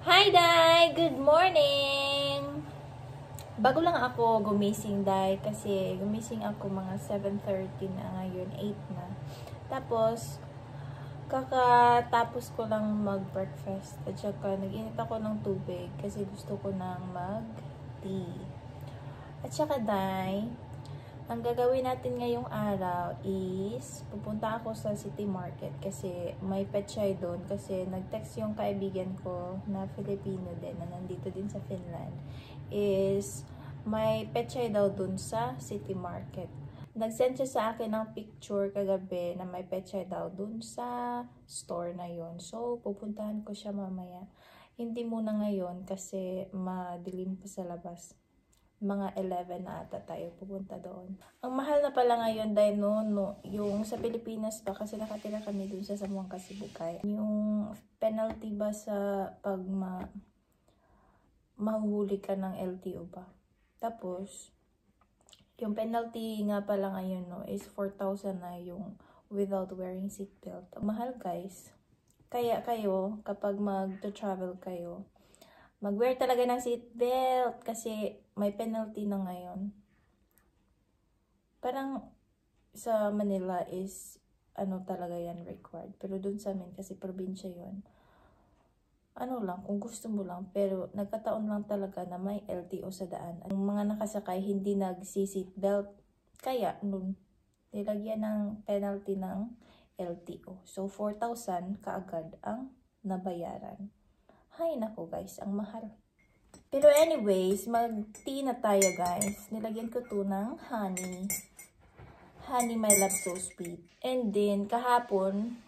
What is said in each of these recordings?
Hi, Day! Good morning! Bago lang ako gumising, Day, kasi gumising ako mga 7:30 na ngayon, 8 na. Tapos, kakatapos ko lang mag-breakfast. At saka, nag-init ako ng tubig kasi gusto ko nang mag-tea. At saka, Day, ang gagawin natin ngayong araw is pupunta ako sa City Market kasi may pechay doon kasi nag-text yung kaibigan ko na Filipino din na nandito din sa Finland is may pechay daw doon sa City Market. Nag-send siya sa akin ng picture kagabi na may pechay daw doon sa store na yon. So, pupuntahan ko siya mamaya. Hindi muna ngayon kasi madilim pa sa labas. Mga 11 na ata tayo pupunta doon. Ang mahal na pala ngayon dahil no, yung sa Pilipinas pa kasi nakatira kami doon sa Zamboanga, Sibugay. Yung penalty ba sa pag mahuhuli ka ng LTO ba? Tapos, yung penalty nga pala ngayon is 4,000 na yung without wearing seatbelt. Mahal guys. Kaya kayo, kapag mag-travel kayo, mag-wear talaga ng seatbelt kasi may penalty na ngayon. Parang sa Manila is talaga yan required. Pero dun sa amin kasi probinsya yon. Lang, kung gusto mo lang. Pero nagkataon lang talaga na may LTO sa daan. Ang mga nakasakay hindi nagsi-seatbelt. Kaya nun, nilagyan ng penalty ng LTO. So 4,000 kaagad ang nabayaran. Hay nako guys, ang mahal. Pero anyways, mag-tea na tayo guys. Nilagyan ko to ng honey. Honey my love so sweet. And then, kahapon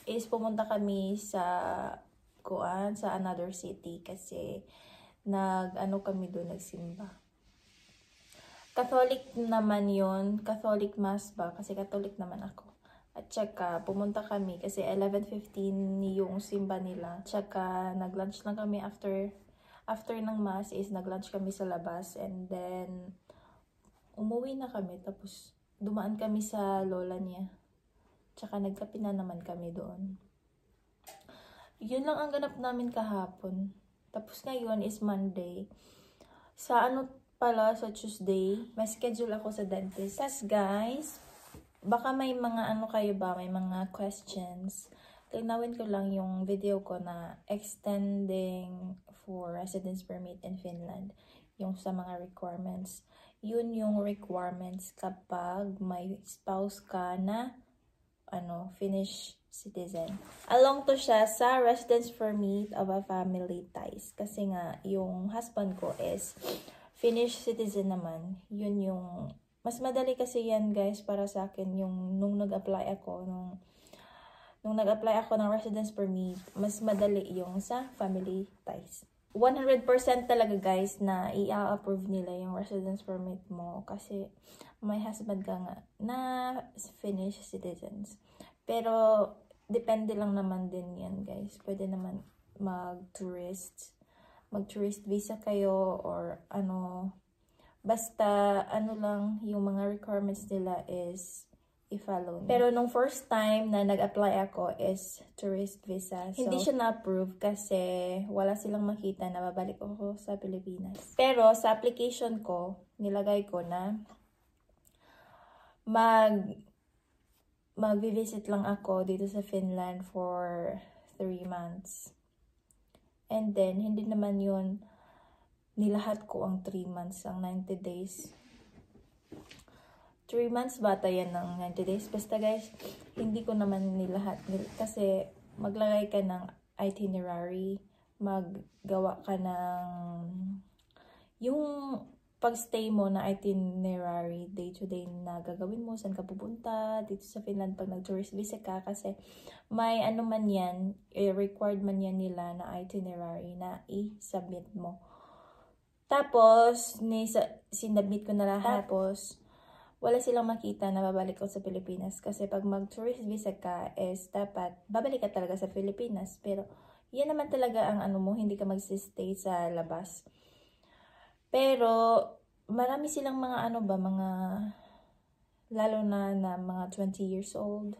is pumunta kami sa another city kasi kami doon, nagsimba. Catholic naman yon, Catholic mass ba? Kasi Catholic naman ako. At saka, pumunta kami kasi 11:15 yung simba nila. At saka, nag-lunch lang kami after ng mass is nag-lunch kami sa labas. And then, umuwi na kami. Tapos, dumaan kami sa lola niya. At saka, nagkape na naman kami doon. Yun lang ang ganap namin kahapon. Tapos, ngayon is Monday. Sa sa Tuesday, may schedule ako sa dentist. Tapos, guys, baka may mga kayo ba, may mga questions. Tinawin ko lang yung video ko na extending for residence permit in Finland. Yung sa mga requirements. Yun yung requirements kapag may spouse ka na Finnish citizen. Along to siya sa residence permit of a family ties. Kasi nga, yung husband ko is Finnish citizen naman. Yun yung mas madali kasi yan guys para sa akin yung nung nag-apply ako ng residence permit, mas madali yung sa family ties. 100% talaga guys na i-approve nila yung residence permit mo kasi may husband ka nga na Finnish citizens. Pero depende lang naman din yan guys. Pwede naman mag-tourist visa kayo or basta lang, yung mga requirements nila is i-follow nyo. Pero nung first time na nag-apply ako is tourist visa. So, hindi siya na-approve kasi wala silang makita na babalik ako sa Pilipinas. Pero sa application ko, nilagay ko na mag-visit lang ako dito sa Finland for 3 months. And then, hindi naman yun nilahat ko ang 3 months, ang 90 days. 3 months bata yan ng 90 days. Basta guys, hindi ko naman nilahat. Kasi maglagay ka ng itinerary, maggawa ka ng yung pag-stay mo na itinerary, day-to-day na gagawin mo, saan ka pupunta, dito sa Finland pag nag-tourist visa ka. Kasi may man yan, required man yan nila na itinerary na i-submit mo. Tapos, sinubmit ko na lahat. Tapos, wala silang makita na babalik ko sa Pilipinas. Kasi pag mag-tourist visa ka is dapat babalik ka talaga sa Pilipinas. Pero, yan naman talaga ang mo, hindi ka magsistay sa labas. Pero, marami silang mga mga, lalo na mga 20 years old.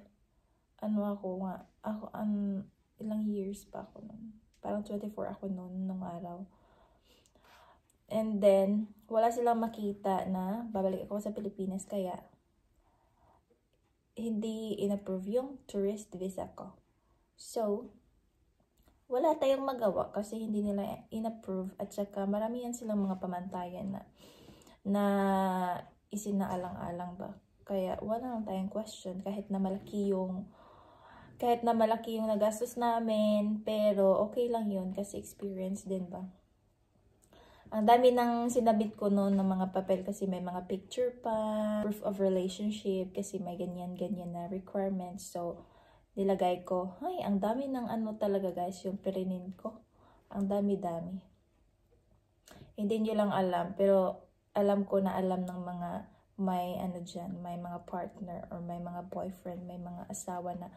Ilang years pa ako nun. Parang 24 ako nung araw. And then, wala silang makita na babalik ako sa Pilipinas, kaya hindi in-approve yung tourist visa ko. So, wala tayong magawa kasi hindi nila in-approve, at saka marami yan silang mga pamantayan na isinaalang-alang ba. Kaya wala lang tayong question kahit na malaki yung nagastos namin, pero okay lang yun kasi experience din ba. Ang dami nang sinabit ko noon ng mga papel kasi may mga picture pa, proof of relationship kasi may ganyan-ganyan na requirements. So, nilagay ko, ay, ang dami ng ano talaga guys, yung pirinin ko. Ang dami-dami. Hindi nyo lang alam, pero alam ko na alam ng mga may ano dyan, may mga partner or may mga boyfriend, may mga asawa na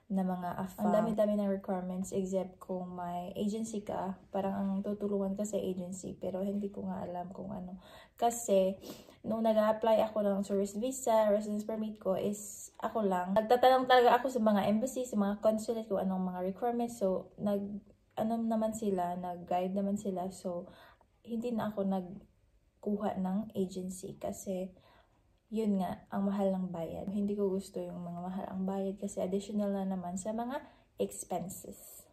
mga AFA. Ang dami-dami ng requirements except kung may agency ka. Parang ang tutulungan ka sa agency, pero hindi ko nga alam kung ano. Kasi, nung nag-apply ako ng tourist visa, residence permit ko is ako lang. Nagtatanong talaga ako sa mga embassy, sa mga consulate kung anong mga requirements. So, nag-guide naman sila. So, hindi na ako nagkuha ng agency kasi yun nga, ang mahal ng bayad. Hindi ko gusto yung mga mahal ang bayad kasi additional na naman sa mga expenses.